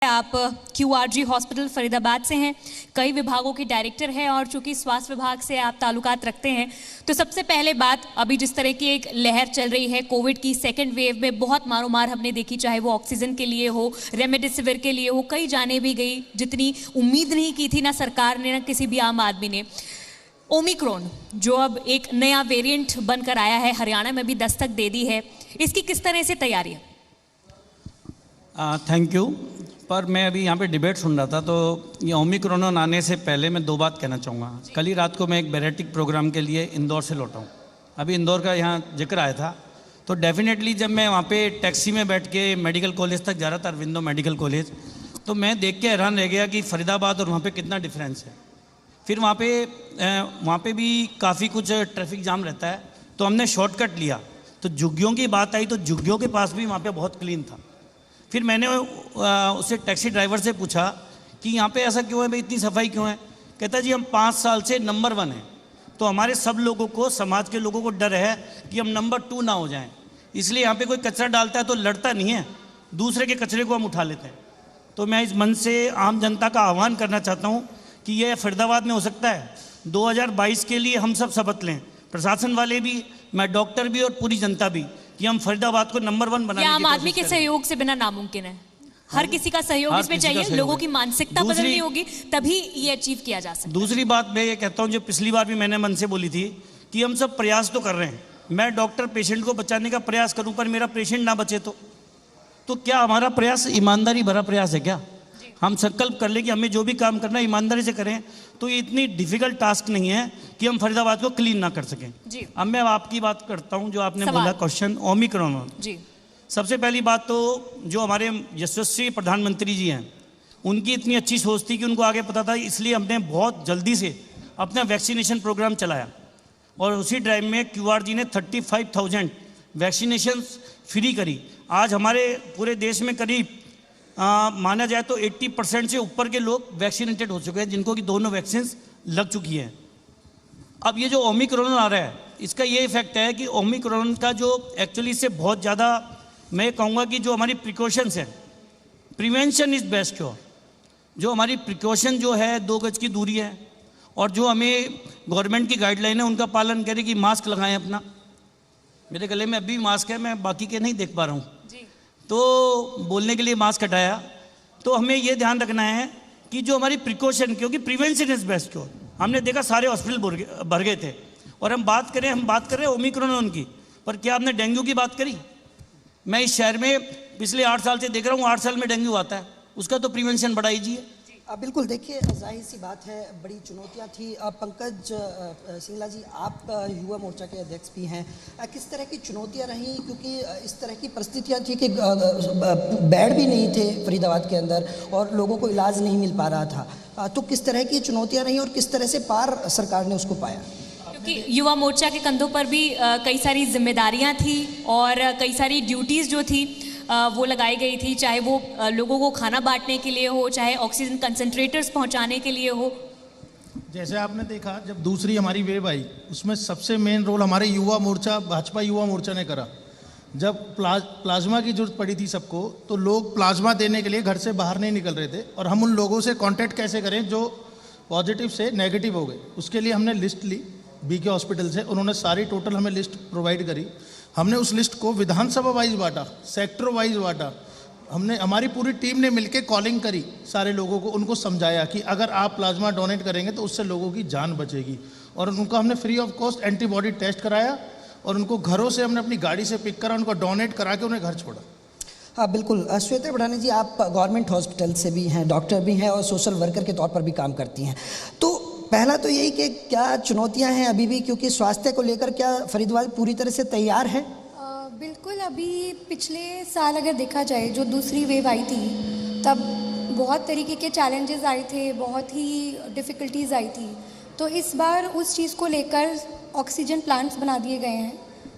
आप QRG hospital Faridabad से हैं, कई विभागों के डायरेक्टर हैं और चूंकि स्वास्थ्य विभाग से आप ताल्लुकात रखते हैं, तो सबसे पहले बात, अभी जिस तरह की एक लहर चल रही है कोविड की सेकेंड वेव में, बहुत मारोमार हमने देखी, चाहे वो ऑक्सीजन के लिए हो, रेमडेसिविर के लिए हो, कई जाने भी गई, जितनी उम्मीद नहीं की थी ना सरकार ने ना किसी भी आम आदमी ने। ओमिक्रॉन जो अब एक नया वेरिएंट बनकर आया है, हरियाणा में भी दस्तक दे दी है, इसकी किस तरह से तैयारी है? Thank you. पर मैं अभी यहाँ पे डिबेट सुन रहा था, तो ये ओमिक्रॉन आने से पहले मैं दो बात कहना चाहूँगा। कल ही रात को मैं एक बैरेटिक प्रोग्राम के लिए इंदौर से लौटा हूँ। अभी इंदौर का यहाँ जिक्र आया था, तो डेफिनेटली जब मैं वहाँ पे टैक्सी में बैठ के मेडिकल कॉलेज तक जा रहा था, अरविंदो मेडिकल कॉलेज, तो मैं देख के हैरान रह गया कि फरीदाबाद और वहाँ पे कितना डिफरेंस है। फिर वहाँ पे भी काफ़ी कुछ ट्रैफिक जाम रहता है, तो हमने शॉर्टकट लिया। तो झुग्गियों की बात आई तो झुग्गियों के पास भी वहाँ पे बहुत क्लीन था। फिर मैंने उससे टैक्सी ड्राइवर से पूछा कि यहाँ पे ऐसा क्यों है भाई, इतनी सफाई क्यों है? कहता जी हम 5 साल से नंबर 1 हैं, तो हमारे सब लोगों को, समाज के लोगों को डर है कि हम नंबर 2 ना हो जाएं, इसलिए यहाँ पे कोई कचरा डालता है तो लड़ता नहीं है, दूसरे के कचरे को हम उठा लेते हैं। तो मैं इस मन से आम जनता का आह्वान करना चाहता हूँ कि यह फरीदाबाद में हो सकता है। 2022 के लिए हम सब शपथ लें, प्रशासन वाले भी, मैं डॉक्टर भी और पूरी जनता भी, कि हम फरीदाबाद को नंबर 1 बनाने की आम आदमी के सहयोग से बिना नामुमकिन है। हर किसी का सहयोग इसमें चाहिए, लोगों की मानसिकता बदलनी होगी, तभी ये अचीव किया जा सकता है। दूसरी बात मैं ये कहता हूँ, जो पिछली बार भी मैंने मन से बोली थी कि हम सब प्रयास तो कर रहे हैं। मैं डॉक्टर पेशेंट को बचाने का प्रयास करूं, पर मेरा पेशेंट ना बचे तो क्या हमारा प्रयास ईमानदारी भरा प्रयास है क्या? हम संकल्प कर ले कि हमें जो भी काम करना है ईमानदारी से करें, तो ये इतनी डिफिकल्ट टास्क नहीं है कि हम फरीदाबाद को क्लीन ना कर सकें। अब मैं आपकी बात करता हूं, जो आपने बोला क्वेश्चन ओमिक्रॉन जी। सबसे पहली बात तो जो हमारे यशस्वी प्रधानमंत्री जी हैं, उनकी इतनी अच्छी सोच थी कि उनको आगे पता था, इसलिए हमने बहुत जल्दी से अपना वैक्सीनेशन प्रोग्राम चलाया और उसी ड्राइव में QRG ने 35,000 वैक्सीनेशन फ्री करी। आज हमारे पूरे देश में करीब माना जाए तो 80% से ऊपर के लोग वैक्सीनेटेड हो चुके हैं, जिनको कि दोनों वैक्सीन लग चुकी हैं। अब ये जो ओमिक्रॉन आ रहा है, इसका ये इफेक्ट है कि ओमिक्रॉन का जो एक्चुअली से बहुत ज़्यादा, मैं कहूँगा कि जो हमारी प्रिकॉशंस हैं, प्रिवेंशन इज़ बेस्ट क्योर। जो हमारी प्रिकॉशन जो है, 2 गज की दूरी है, और जो हमें गवर्नमेंट की गाइडलाइन है उनका पालन करें कि मास्क लगाएं अपना। मेरे गले में अभी मास्क है, मैं बाकी के नहीं देख पा रहा हूँ, तो बोलने के लिए मास्क हटाया। तो हमें ये ध्यान रखना है कि जो हमारी प्रिकॉशन, क्योंकि प्रिवेंशन इज बेस्ट क्योर। हमने देखा सारे हॉस्पिटल भर गए थे, और हम बात कर रहे हैं ओमिक्रॉन की, पर क्या आपने डेंगू की बात करी? मैं इस शहर में पिछले 8 साल से देख रहा हूँ, 8 साल में डेंगू आता है, उसका तो प्रिवेंशन बढ़ाइए। बिल्कुल, देखिए जाहिर सी बात है, बड़ी चुनौतियां थी। पंकज सिंगला जी, आप युवा मोर्चा के अध्यक्ष भी हैं, किस तरह की चुनौतियां रहीं? क्योंकि इस तरह की परिस्थितियां थी कि बेड भी नहीं थे फरीदाबाद के अंदर और लोगों को इलाज नहीं मिल पा रहा था, तो किस तरह की चुनौतियां रहीं और किस तरह से पार सरकार ने उसको पाया? क्योंकि युवा मोर्चा के कंधों पर भी कई सारी जिम्मेदारियां थी और कई सारी ड्यूटीज़ जो थी वो लगाई गई थी, चाहे वो लोगों को खाना बांटने के लिए हो, चाहे ऑक्सीजन कंसंट्रेटर्स पहुंचाने के लिए हो। जैसे आपने देखा, जब दूसरी हमारी वेव आई, उसमें सबसे मेन रोल हमारे युवा मोर्चा, भाजपा युवा मोर्चा ने करा। जब प्लाज्मा की जरूरत पड़ी थी सबको, तो लोग प्लाज्मा देने के लिए घर से बाहर नहीं निकल रहे थे, और हम उन लोगों से कांटेक्ट कैसे करें जो पॉजिटिव से नेगेटिव हो गए। उसके लिए हमने लिस्ट ली BK हॉस्पिटल से, उन्होंने सारी टोटल हमें लिस्ट प्रोवाइड करी। हमने उस लिस्ट को विधानसभा वाइज बांटा, सेक्टर वाइज बांटा। हमारी पूरी टीम ने मिलकर कॉलिंग करी सारे लोगों को, उनको समझाया कि अगर आप प्लाज्मा डोनेट करेंगे तो उससे लोगों की जान बचेगी, और उनको हमने free of cost antibody test कराया, और उनको घरों से हमने अपनी गाड़ी से पिक करा, उनको डोनेट करा के उन्हें घर छोड़ा। हाँ बिल्कुल। श्वेता बढ़ाने जी, आप गवर्नमेंट हॉस्पिटल से भी हैं, डॉक्टर भी हैं और सोशल वर्कर के तौर पर भी काम करती हैं, तो पहला तो यही कि क्या चुनौतियां हैं अभी भी, क्योंकि स्वास्थ्य को लेकर क्या फरीदाबाद पूरी तरह से तैयार है? बिल्कुल। अभी पिछले साल अगर देखा जाए, जो दूसरी वेव आई थी, तब बहुत तरीके के चैलेंजेस आए थे, बहुत ही डिफ़िकल्टीज़ आई थी। तो इस बार उस चीज़ को लेकर ऑक्सीजन प्लांट्स बना दिए गए हैं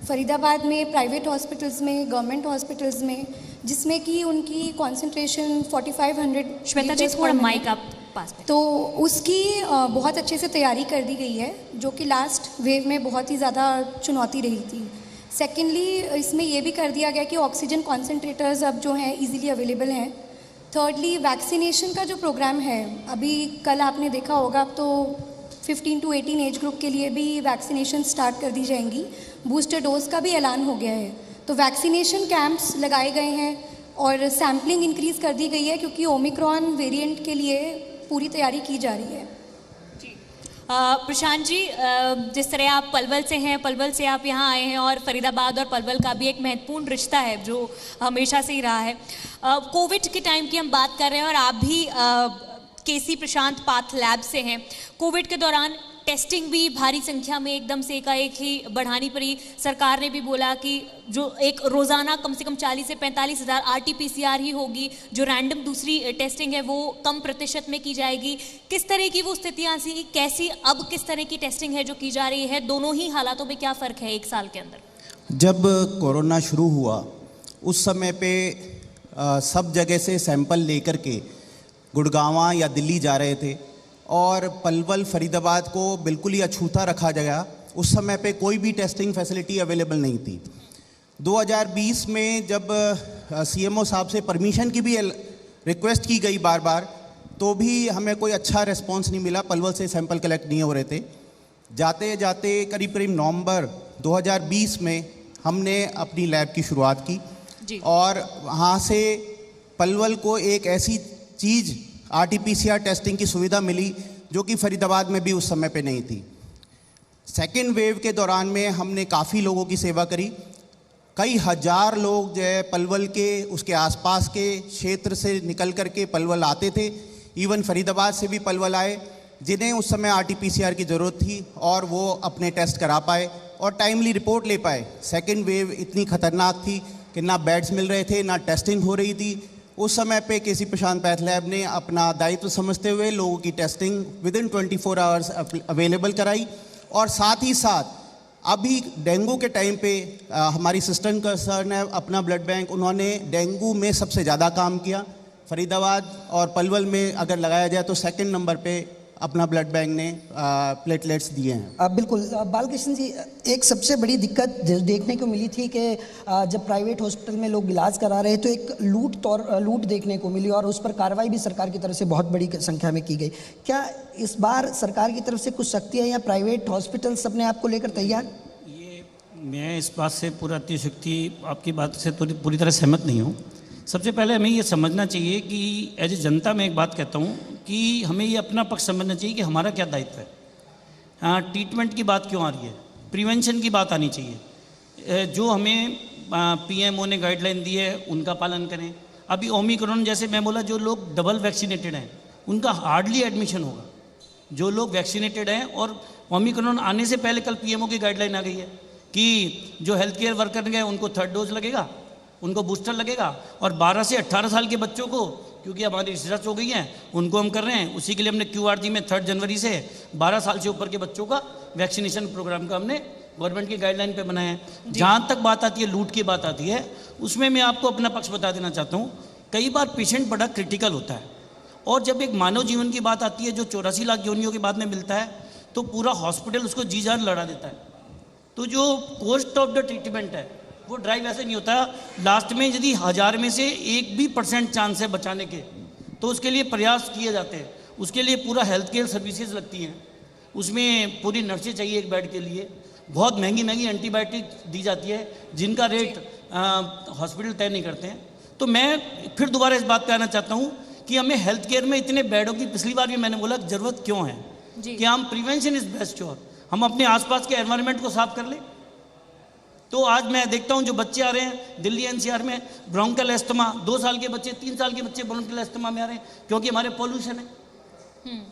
फरीदाबाद में, प्राइवेट हॉस्पिटल्स में, गवर्नमेंट हॉस्पिटल्स में, जिसमें कि उनकी कॉन्सेंट्रेशन 4500। श्वेता जी थोड़ा माइक आप पास में। तो उसकी बहुत अच्छे से तैयारी कर दी गई है, जो कि लास्ट वेव में बहुत ही ज़्यादा चुनौती रही थी। सेकेंडली, इसमें यह भी कर दिया गया कि ऑक्सीजन कॉन्सेंट्रेटर्स अब जो हैं इजीली अवेलेबल हैं, थर्डली वैक्सीनेशन का जो प्रोग्राम है, अभी कल आपने देखा होगा, अब तो 15 to 18 एज ग्रुप के लिए भी वैक्सीनेशन स्टार्ट कर दी जाएंगी। बूस्टर डोज का भी ऐलान हो गया है। तो वैक्सीनेशन कैंप्स लगाए गए हैं और सैम्पलिंग इंक्रीज़ कर दी गई है, क्योंकि ओमिक्रॉन वेरिएंट के लिए पूरी तैयारी की जा रही है। प्रशांत जी, जिस तरह आप पलवल से हैं, पलवल से आप यहाँ आए हैं और फरीदाबाद और पलवल का भी एक महत्वपूर्ण रिश्ता है जो हमेशा से ही रहा है। कोविड के टाइम की हम बात कर रहे हैं और आप भी केसी प्रशांत पाथ लैब से हैं। कोविड के दौरान टेस्टिंग भी भारी संख्या में एकदम से एकाएक ही बढ़ानी पड़ी। सरकार ने भी बोला कि जो एक रोज़ाना कम से कम 40 से 45 हज़ार RT-PCR ही होगी, जो रैंडम दूसरी टेस्टिंग है वो कम प्रतिशत में की जाएगी। किस तरह की वो स्थितियाँ सी कैसी, अब किस तरह की टेस्टिंग है जो की जा रही है? दोनों ही हालातों में क्या फ़र्क है एक साल के अंदर? जब कोरोना शुरू हुआ उस समय पे सब जगह से सैंपल लेकर के गुड़गांव या दिल्ली जा रहे थे और पलवल फरीदाबाद को बिल्कुल ही अछूता रखा गया। उस समय पे कोई भी टेस्टिंग फैसिलिटी अवेलेबल नहीं थी। 2020 में जब CMO साहब से परमिशन की भी रिक्वेस्ट की गई बार बार, तो भी हमें कोई अच्छा रिस्पांस नहीं मिला। पलवल से सैंपल कलेक्ट नहीं हो रहे थे। जाते जाते करीब करीब नवंबर 2020 में हमने अपनी लैब की शुरुआत की जी। और वहाँ से पलवल को एक ऐसी चीज़ RT-PCR टेस्टिंग की सुविधा मिली जो कि फरीदाबाद में भी उस समय पे नहीं थी। सेकेंड वेव के दौरान में हमने काफ़ी लोगों की सेवा करी। कई हज़ार लोग जो है पलवल के उसके आसपास के क्षेत्र से निकल कर के पलवल आते थे। इवन फरीदाबाद से भी पलवल आए जिन्हें उस समय RT-PCR की ज़रूरत थी और वो अपने टेस्ट करा पाए और टाइमली रिपोर्ट ले पाए। सेकेंड वेव इतनी ख़तरनाक थी कि ना बेड्स मिल रहे थे, ना टेस्टिंग हो रही थी। उस समय पे केसी प्रशांत पैथ लैब ने अपना दायित्व समझते हुए लोगों की टेस्टिंग विदिन 24 आवर्स अवेलेबल कराई। और साथ ही साथ अभी डेंगू के टाइम पे हमारी सिस्टर कंसर्न है अपना ब्लड बैंक, उन्होंने डेंगू में सबसे ज़्यादा काम किया। फरीदाबाद और पलवल में अगर लगाया जाए तो सेकंड नंबर पे अपना ब्लड बैंक ने प्लेटलेट्स दिए हैं। बिल्कुल बालकृष्ण जी, एक सबसे बड़ी दिक्कत देखने को मिली थी कि जब प्राइवेट हॉस्पिटल में लोग इलाज करा रहे तो एक लूट देखने को मिली और उस पर कार्रवाई भी सरकार की तरफ से बहुत बड़ी संख्या में की गई। क्या इस बार सरकार की तरफ से कुछ सख्ती है या प्राइवेट हॉस्पिटल्स अपने आप को लेकर तैयार? ये मैं इस बात से पूरा अतिशयोक्ति आपकी बात से पूरी तरह सहमत नहीं हूँ। सबसे पहले हमें ये समझना चाहिए कि एज ए जनता मैं एक बात कहता हूँ कि हमें ये अपना पक्ष समझना चाहिए कि हमारा क्या दायित्व है। हाँ, ट्रीटमेंट की बात क्यों आ रही है, प्रिवेंशन की बात आनी चाहिए। जो हमें PMO ने गाइडलाइन दी है उनका पालन करें। अभी ओमिक्रॉन जैसे मैं बोला, जो लोग डबल वैक्सीनेटेड हैं उनका हार्डली एडमिशन होगा। जो लोग वैक्सीनेटेड हैं, और ओमिक्रॉन आने से पहले कल PMO की गाइडलाइन आ गई है कि जो हेल्थ केयर वर्कर हैं उनको 3rd डोज लगेगा, उनको बूस्टर लगेगा, और 12 से 18 साल के बच्चों को, क्योंकि हमारी रिसर्च हो गई है, उनको हम कर रहे हैं। उसी के लिए हमने QRG में 3 जनवरी से 12 साल से ऊपर के बच्चों का वैक्सीनेशन प्रोग्राम का हमने गवर्नमेंट की गाइडलाइन पे बनाया है। जहाँ तक बात आती है लूट की बात आती है, उसमें मैं आपको अपना पक्ष बता देना चाहता हूँ। कई बार पेशेंट बड़ा क्रिटिकल होता है और जब एक मानव जीवन की बात आती है जो 84 लाख योनियों के बाद में मिलता है, तो पूरा हॉस्पिटल उसको जी जान लड़ा देता है। तो जो कॉस्ट ऑफ द ट्रीटमेंट है वो ड्राइव ऐसे नहीं होता। लास्ट में यदि 1000 में से 1% चांस है बचाने के, तो उसके लिए प्रयास किए जाते हैं। उसके लिए पूरा हेल्थ केयर सर्विसेज लगती हैं, उसमें पूरी नर्सें चाहिए एक बेड के लिए, बहुत महंगी महंगी एंटीबायोटिक दी जाती है जिनका रेट हॉस्पिटल तय नहीं करते हैं। तो मैं फिर दोबारा इस बात पे आना चाहता हूँ कि हमें हेल्थ केयर में इतने बेडों की, पिछली बार भी मैंने बोला, ज़रूरत क्यों है कि हम प्रिवेंशन इज बेस्ट क्योर, हम अपने आसपास के एनवायरनमेंट को साफ कर लें। तो आज मैं देखता हूं जो बच्चे आ रहे हैं दिल्ली NCR में ब्रोंकल एस्थमा, 2 साल के बच्चे, 3 साल के बच्चे ब्रोंकल एस्थमा में आ रहे हैं क्योंकि हमारे पॉल्यूशन है।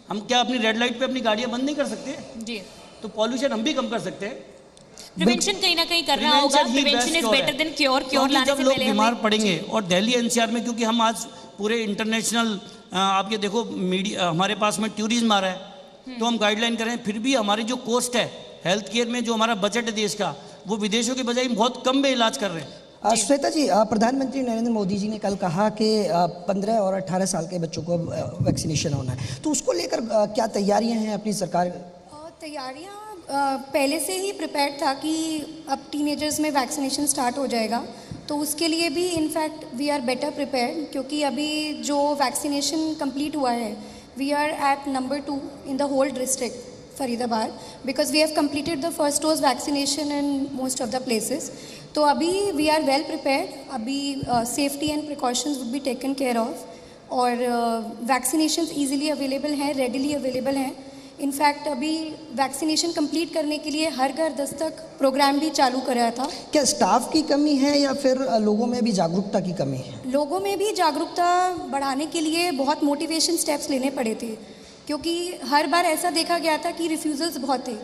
हम क्या अपनी रेड लाइट पे अपनी गाड़ियां बंद नहीं कर सकते जी? तो पॉल्यूशन हम भी कम कर सकते हैं। प्रिवेंशन कहीं ना कहीं करना होगा। Prevention is better than cure. Cure लाने जब से लोग पहले बीमार पड़ेंगे, और दिल्ली NCR में क्योंकि हम आज पूरे इंटरनेशनल, आप ये देखो मीडिया हमारे पास में टूरिज्म आ रहा है, तो हम गाइडलाइन करें, फिर भी हमारी जो कॉस्ट है हेल्थ केयर में, जो हमारा बजट है देश का, वो विदेशों की बजाय बहुत कम में इलाज कर रहे हैं। श्वेता जी, प्रधानमंत्री नरेंद्र मोदी जी ने कल कहा कि 15 और 18 साल के बच्चों को वैक्सीनेशन होना है, तो उसको लेकर क्या तैयारियां हैं अपनी सरकार? तैयारियां पहले से ही प्रिपेयर था कि अब टीनेजर्स में वैक्सीनेशन स्टार्ट हो जाएगा, तो उसके लिए भी in fact we are better prepared, क्योंकि अभी जो वैक्सीनेशन कंप्लीट हुआ है, we are at number 2 in the whole district Faridabad, because we have completed the first dose vaccination in most of the places. तो अभी वी आर वेल प्रिपेयर्ड, अभी safety and precautions would be taken care of, और vaccinations easily available हैं, readily available हैं. In fact अभी vaccination complete करने के लिए हर घर दस्तक प्रोग्राम भी चालू कराया था. क्या स्टाफ की कमी है या फिर लोगों में भी जागरूकता की कमी है? लोगों में भी जागरूकता बढ़ाने के लिए बहुत मोटिवेशन स्टेप्स लेने पड़े थे, क्योंकि हर बार ऐसा देखा गया था कि रिफ्यूज़ल्स बहुत थे.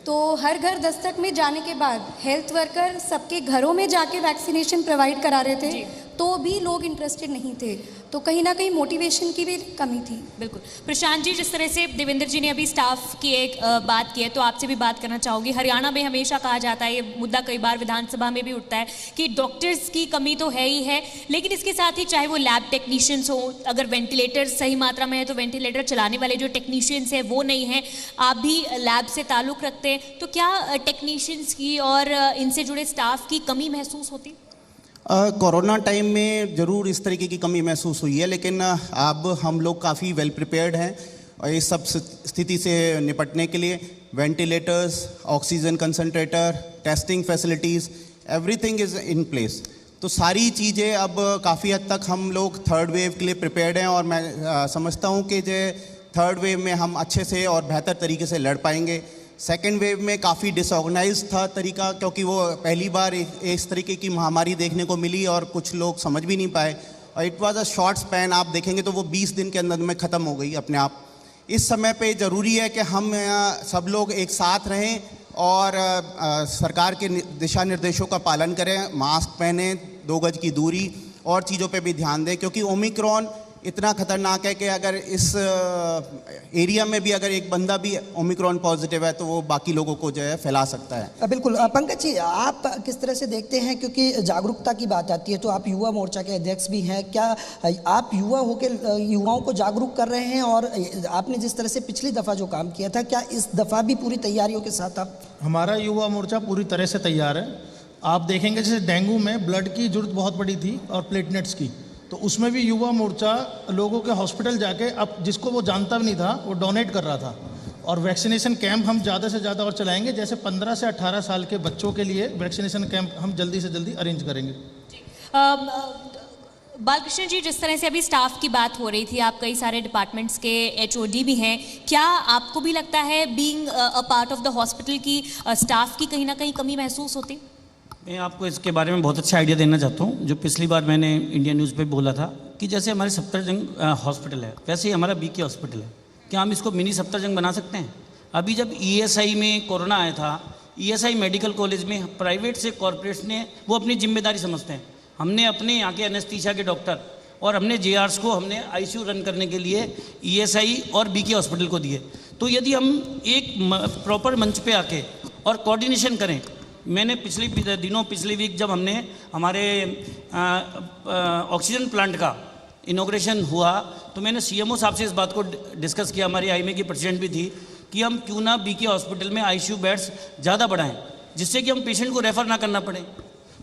तो हर घर दस्तक में जाने के बाद हेल्थ वर्कर सबके घरों में जाके वैक्सीनेशन प्रोवाइड करा रहे थे, तो भी लोग इंटरेस्टेड नहीं थे. तो कहीं ना कहीं मोटिवेशन की भी कमी थी. बिल्कुल. प्रशांत जी, जिस तरह से देवेंद्र जी ने अभी स्टाफ की एक बात की है, तो आपसे भी बात करना चाहूँगी. हरियाणा में हमेशा कहा जाता है, ये मुद्दा कई बार विधानसभा में भी उठता है, कि डॉक्टर्स की कमी तो है ही है, लेकिन इसके साथ ही चाहे वो लैब टेक्नीशियंस हो, अगर वेंटिलेटर सही मात्रा में है तो वेंटिलेटर चलाने वाले जो टेक्नीशियंस हैं वो नहीं हैं. आप भी लैब से ताल्लुक़ रखते हैं, तो क्या टेक्नीशियंस की और इनसे जुड़े स्टाफ की कमी महसूस होती? कोरोना टाइम में ज़रूर इस तरीके की कमी महसूस हुई है, लेकिन अब हम लोग काफ़ी वेल प्रिपेयर्ड हैं और इस सब स्थिति से निपटने के लिए. Ventilators, oxygen concentrator, testing facilities, everything is in place. तो सारी चीज़ें अब काफ़ी हद तक हम लोग थर्ड वेव के लिए प्रिपेयर्ड हैं, और मैं समझता हूँ कि जो थर्ड वेव में हम अच्छे से और बेहतर तरीके से लड़ पाएंगे. सेकेंड वेव में काफ़ी डिसऑर्गेनाइज था तरीका, क्योंकि वो पहली बार इस तरीके की महामारी देखने को मिली और कुछ लोग समझ भी नहीं पाए, और it was a short span. आप देखेंगे तो वो 20 दिन के अंदर में ख़त्म हो गई अपने आप. इस समय पे ज़रूरी है कि हम सब लोग एक साथ रहें और सरकार के दिशा निर्देशों का पालन करें, मास्क पहने, 2 गज की दूरी और चीज़ों पे भी ध्यान दें, क्योंकि ओमिक्रॉन इतना खतरनाक है कि अगर इस एरिया में भी अगर एक बंदा भी ओमिक्रॉन पॉजिटिव है तो वो बाकी लोगों को जो है फैला सकता है. बिल्कुल. पंकज जी, आप किस तरह से देखते हैं, क्योंकि जागरूकता की बात आती है तो आप युवा मोर्चा के अध्यक्ष भी हैं, क्या आप युवा होकर युवाओं को जागरूक कर रहे हैं? और आपने जिस तरह से पिछली दफ़ा जो काम किया था, क्या इस दफ़ा भी पूरी तैयारियों के साथ आप? हमारा युवा मोर्चा पूरी तरह से तैयार है. आप देखेंगे जैसे डेंगू में ब्लड की ज़रूरत बहुत बड़ी थी और प्लेटलेट्स की, तो उसमें भी युवा मोर्चा लोगों के हॉस्पिटल जाके, अब जिसको वो जानता भी नहीं था वो डोनेट कर रहा था. और वैक्सीनेशन कैंप हम ज़्यादा से ज़्यादा और चलाएंगे, जैसे 15 से 18 साल के बच्चों के लिए वैक्सीनेशन कैंप हम जल्दी से जल्दी अरेंज करेंगे. बालकृष्ण जी, जिस तरह से अभी स्टाफ की बात हो रही थी, आप कई सारे डिपार्टमेंट्स के HOD भी हैं, क्या आपको भी लगता है being a part of the hospital की स्टाफ की कहीं ना कहीं कमी महसूस होती? मैं आपको इसके बारे में बहुत अच्छा आइडिया देना चाहता हूँ. जो पिछली बार मैंने इंडिया न्यूज़ पे बोला था कि जैसे हमारे सफ्दरजंग हॉस्पिटल है, वैसे ही हमारा BK हॉस्पिटल है. क्या हम इसको मिनी सफ्दरजंग बना सकते हैं? अभी जब ESI में कोरोना आया था, ESI मेडिकल कॉलेज में प्राइवेट से कॉरपोरेट्स ने वो अपनी जिम्मेदारी समझते हैं. हमने अपने यहाँ के एनेस्थीसिया के डॉक्टर और हमने JRs को हमने ICU रन करने के लिए ESI और BK हॉस्पिटल को दिए. तो यदि हम एक प्रॉपर मंच पे आके और कोऑर्डिनेशन करें, मैंने पिछली वीक जब हमने हमारे ऑक्सीजन प्लांट का इनॉग्रेशन हुआ, तो मैंने CMO साहब से इस बात को डिस्कस किया, हमारी IMA की प्रेसिडेंट भी थी, कि हम क्यों ना BK हॉस्पिटल में ICU बेड्स ज़्यादा बढ़ाएं, जिससे कि हम पेशेंट को रेफ़र ना करना पड़े.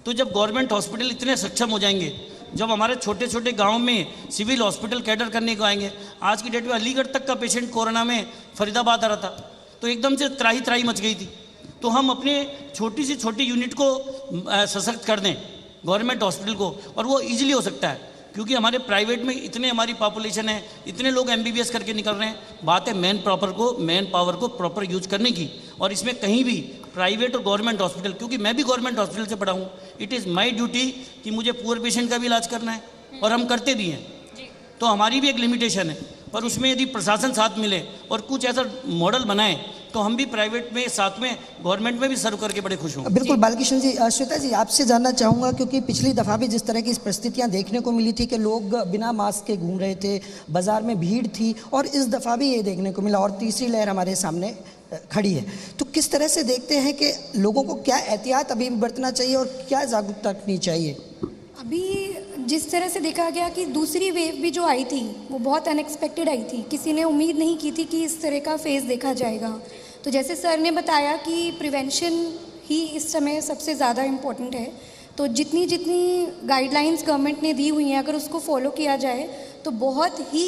तो जब गवर्नमेंट हॉस्पिटल इतने सक्षम हो जाएंगे, जब हमारे छोटे छोटे गाँव में सिविल हॉस्पिटल कैडर करने को आएंगे, आज की डेट में अलीगढ़ तक का पेशेंट कोरोना में फरीदाबाद आ रहा था, तो एकदम से त्राही त्राही मच गई थी. तो हम अपने छोटी से छोटी यूनिट को सशक्त कर दें, गवर्नमेंट हॉस्पिटल को, और वो इजीली हो सकता है, क्योंकि हमारे प्राइवेट में इतने हमारी पॉपुलेशन है, इतने लोग MBBS करके निकल रहे हैं. बात है मैन पावर को प्रॉपर यूज करने की. और इसमें कहीं भी प्राइवेट और गवर्नमेंट हॉस्पिटल, क्योंकि मैं भी गवर्नमेंट हॉस्पिटल से पढ़ा हूँ, इट इज़ माई ड्यूटी कि मुझे पुअर पेशेंट का भी इलाज करना है, और हम करते भी हैं. तो हमारी भी एक लिमिटेशन है, पर उसमें यदि प्रशासन साथ मिले और कुछ ऐसा मॉडल बनाए, तो हम भी प्राइवेट में साथ में गवर्नमेंट में भी सर्व करके बड़े खुश होंगे. बिल्कुल. बालकृष्ण जी, श्वेता जी, आपसे जानना चाहूँगा, क्योंकि पिछली दफ़ा भी जिस तरह की परिस्थितियाँ देखने को मिली थी कि लोग बिना मास्क के घूम रहे थे, बाज़ार में भीड़ थी, और इस दफ़ा भी ये देखने को मिला, और तीसरी लहर हमारे सामने खड़ी है. तो किस तरह से देखते हैं कि लोगों को क्या एहतियात अभी बरतना चाहिए और क्या जागरूकता रखनी चाहिए? अभी जिस तरह से देखा गया कि दूसरी वेव भी जो आई थी वो बहुत अनएक्सपेक्टेड आई थी, किसी ने उम्मीद नहीं की थी कि इस तरह का फेज़ देखा जाएगा. तो जैसे सर ने बताया कि प्रिवेंशन ही इस समय सबसे ज़्यादा इम्पोर्टेंट है, तो जितनी जितनी गाइडलाइंस गवर्नमेंट ने दी हुई हैं अगर उसको फॉलो किया जाए तो बहुत ही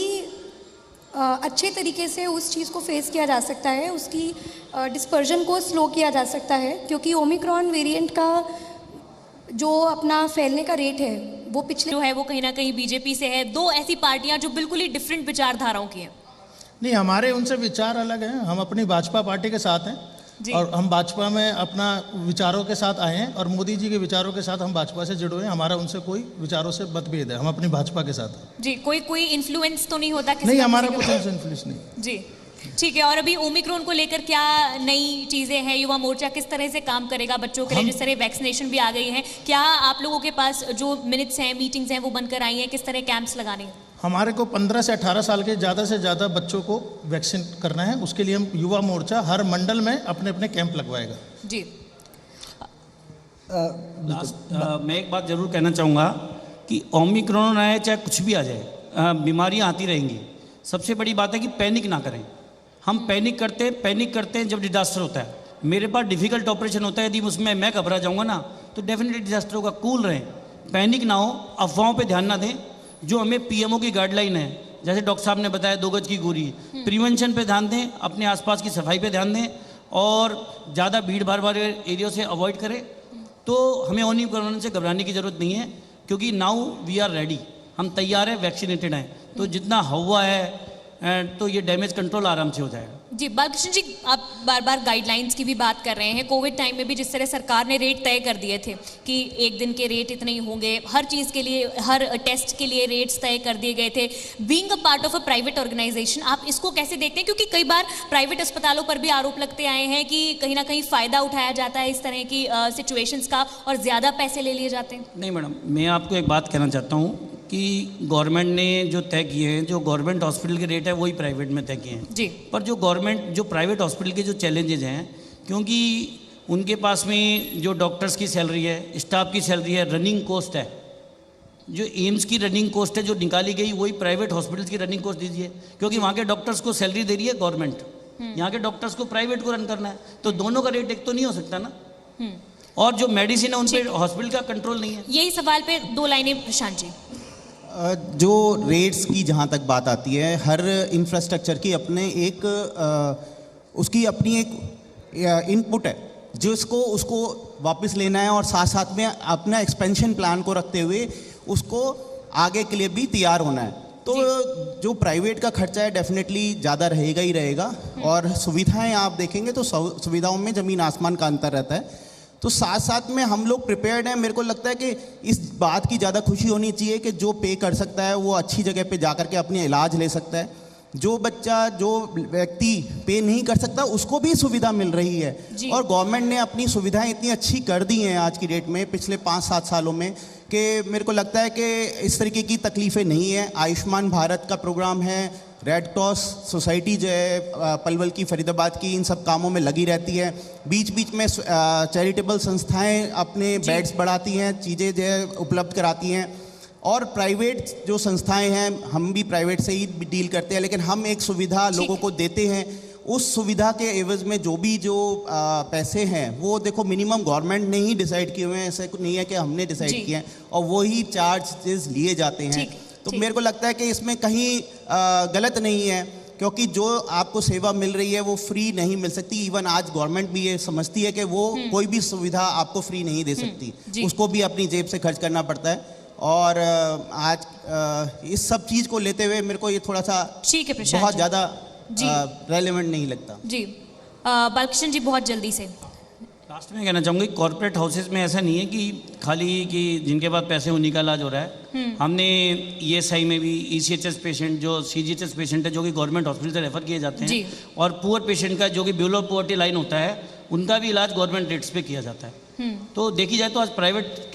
अच्छे तरीके से उस चीज़ को फेस किया जा सकता है, उसकी डिस्पर्जन को स्लो किया जा सकता है, क्योंकि ओमिक्रॉन वेरिएंट का जो अपना फैलने का रेट है वो पिछले जो है वो कहीं ना कहीं बीजेपी से है, दो ऐसी पार्टियां जो बिल्कुल ही डिफरेंट विचारधाराओं की हैं। नहीं, हमारे उनसे विचार अलग हैं। हम अपनी भाजपा पार्टी के साथ हैं जी। और हम भाजपा में अपना विचारों के साथ आए हैं और मोदी जी के विचारों के साथ हम भाजपा से जुड़े हुए हैं। हमारा उनसे कोई विचारों से मतभेद है, हम अपनी भाजपा के साथ हैं। जी, कोई इन्फ्लुएंस तो नहीं होता किसी नहीं, ना हमारा किसी कुछ के उनसे इन्फ्लुएंस नहीं। जी ठीक है। और अभी ओमिक्रॉन को लेकर क्या नई चीजें हैं, युवा मोर्चा किस तरह से काम करेगा बच्चों के लिए, जिस तरह वैक्सीनेशन भी आ गई है, क्या आप लोगों के पास जो मिनट्स हैं, मीटिंग्स हैं वो बनकर आई हैं, किस तरह कैंप्स लगाने हैं? हमारे को 15 से 18 साल के ज़्यादा से ज़्यादा बच्चों को वैक्सीन करना है। उसके लिए हम युवा मोर्चा हर मंडल में अपने अपने कैंप लगवाएगा। जी मैं एक बात जरूर कहना चाहूँगा कि ओमिक्रॉन आए चाहे कुछ भी आ जाए, बीमारियाँ आती रहेंगी। सबसे बड़ी बात है कि पैनिक ना करें। हम पैनिक करते हैं जब डिजास्टर होता है। मेरे पास डिफ़िकल्ट ऑपरेशन होता है, यदि उसमें मैं घबरा जाऊँगा ना तो डेफिनेटली डिजास्टर होगा। कूल रहें, पैनिक ना हो, अफवाहों पे ध्यान ना दें। जो हमें पीएमओ की गाइडलाइन है, जैसे डॉक्टर साहब ने बताया 2 गज की दूरी, प्रिवेंशन पे ध्यान दें, अपने आसपास की सफाई पे ध्यान दें और ज़्यादा भीड़ भाड़ वाले एरिया से अवॉइड करें। तो हमें ओमिक्रॉन से घबराने की ज़रूरत नहीं है, क्योंकि नाउ वी आर रेडी, हम तैयार हैं, वैक्सीनेटेड हैं। तो जितना हुआ है तो ये डैमेज कंट्रोल आराम से हो जाएगा। जी बालकृष्ण जी, आप बार बार गाइडलाइंस की भी बात कर रहे हैं। कोविड टाइम में भी जिस तरह सरकार ने रेट तय कर दिए थे कि एक दिन के रेट इतने ही होंगे, हर चीज़ के लिए, हर टेस्ट के लिए रेट्स तय कर दिए गए थे। Being a part of a private organisation, आप इसको कैसे देखते हैं? क्योंकि कई बार प्राइवेट अस्पतालों पर भी आरोप लगते आए हैं कि कहीं ना कहीं फ़ायदा उठाया जाता है इस तरह की सिचुएशंस का और ज़्यादा पैसे ले लिए जाते हैं। नहीं मैडम, मैं आपको एक बात कहना चाहता हूँ कि गवर्नमेंट ने जो तय किए हैं, जो गवर्नमेंट हॉस्पिटल के रेट है वही प्राइवेट में तय किए हैं। जी। पर जो प्राइवेट हॉस्पिटल के जो चैलेंजेज हैं, क्योंकि उनके पास में जो डॉक्टर्स की सैलरी है, स्टाफ की सैलरी है, रनिंग कॉस्ट है, जो एम्स की रनिंग कॉस्ट है जो निकाली गई, वही प्राइवेट हॉस्पिटल्स की रनिंग कॉस्ट दीजिए, क्योंकि वहाँ के डॉक्टर्स को सैलरी दे रही है गवर्नमेंट, यहाँ के डॉक्टर्स को प्राइवेट को रन करना है, तो दोनों का रेट एक तो नहीं हो सकता ना। और जो मेडिसिन है उन पर हॉस्पिटल का कंट्रोल नहीं है। यही सवाल पे 2 लाइनें प्रशांत जी। जो रेट्स की जहाँ तक बात आती है, हर इंफ्रास्ट्रक्चर की अपने एक उसकी अपनी एक इनपुट है जिसको उसको वापस लेना है और साथ साथ में अपना एक्सपेंशन प्लान को रखते हुए उसको आगे के लिए भी तैयार होना है। तो जो प्राइवेट का खर्चा है डेफिनेटली ज़्यादा रहेगा ही रहेगा, और सुविधाएं आप देखेंगे तो सुविधाओं में ज़मीन आसमान का अंतर रहता है। तो साथ साथ में हम लोग प्रिपेयर्ड हैं। मेरे को लगता है कि इस बात की ज़्यादा खुशी होनी चाहिए कि जो पे कर सकता है वो अच्छी जगह पे जा कर के अपने इलाज ले सकता है। जो व्यक्ति पे नहीं कर सकता उसको भी सुविधा मिल रही है, और गवर्नमेंट ने अपनी सुविधाएं इतनी अच्छी कर दी हैं आज की डेट में, पिछले 5-7 सालों में, कि मेरे को लगता है कि इस तरीके की तकलीफ़ें नहीं है। आयुष्मान भारत का प्रोग्राम है, रेड क्रॉस सोसाइटी जो है पलवल की, फरीदाबाद की, इन सब कामों में लगी रहती है। बीच बीच में चैरिटेबल संस्थाएं अपने बेड्स बढ़ाती हैं, चीज़ें जो है उपलब्ध कराती हैं। और प्राइवेट जो संस्थाएं हैं, हम भी प्राइवेट से ही डील करते हैं, लेकिन हम एक सुविधा लोगों को देते हैं। उस सुविधा के एवज में जो पैसे हैं वो देखो मिनिमम गवर्नमेंट ने ही डिसाइड किए हुए हैं, ऐसे नहीं है कि हमने डिसाइड किए हैं, और वही चार्जेस लिए जाते हैं। तो मेरे को लगता है कि इसमें कहीं गलत नहीं है, क्योंकि जो आपको सेवा मिल रही है वो फ्री नहीं मिल सकती। इवन आज गवर्नमेंट भी ये समझती है कि वो कोई भी सुविधा आपको फ्री नहीं दे सकती, उसको भी अपनी जेब से खर्च करना पड़ता है। और आज इस सब चीज़ को लेते हुए मेरे को ये थोड़ा सा बहुत ज़्यादा रेलेवेंट नहीं लगता। जी बालकृष्ण जी, बहुत जल्दी से लास्ट में कहना चाहूँगी, कॉर्पोरेट हाउसेज में ऐसा नहीं है कि खाली कि जिनके पास पैसे उन्हीं का इलाज हो रहा है। हमने ESI में भी ECHS पेशेंट, जो CGHS पेशेंट है, जो कि गवर्नमेंट हॉस्पिटल से रेफर किए जाते हैं, और पुअर पेशेंट का जो कि बिलो पॉवर्टी लाइन होता है, उनका भी इलाज गवर्नमेंट रेट्स पे किया जाता है। तो देखी जाए तो आज प्राइवेट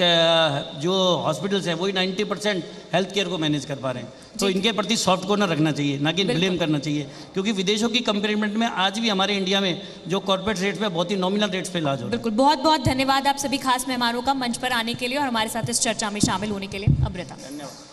जो हॉस्पिटल्स हैं वही 90% हेल्थ केयर को मैनेज कर पा रहे हैं। तो इनके प्रति सॉफ्ट कॉर्नर रखना चाहिए, ना कि ब्लेम करना चाहिए, क्योंकि विदेशों की कंपेयरमेंट में आज भी हमारे इंडिया में जो कॉर्पोरेट रेट्स पे बहुत ही नॉमिनल रेट्स पे इलाज हो रहा है। बिल्कुल, बहुत बहुत धन्यवाद आप सभी खास मेहमानों का मंच पर आने के लिए और हमारे साथ इस चर्चा में शामिल होने के लिए। अमृता, धन्यवाद।